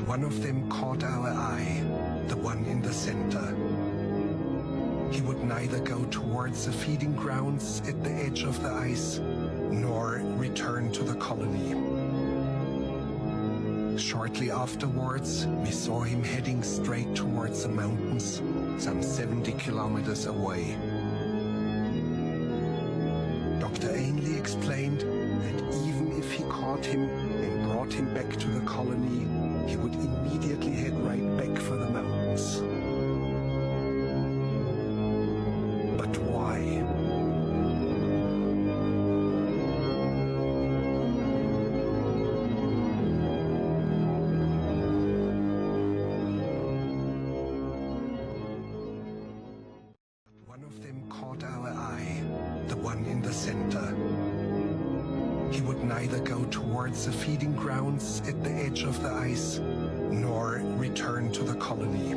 One of them caught our eye, the one in the center. He would neither go towards the feeding grounds at the edge of the ice, nor return to the colony. Shortly afterwards, we saw him heading straight towards the mountains, some 70 kilometers away. Dr. Ainley explained that even if he caught him and brought him back to the colony, he would immediately head right back for the mountains. But why? One of them caught our eye, the one in the center. He would neither go towards the feeding grounds at the edge of the ice, nor return to the colony.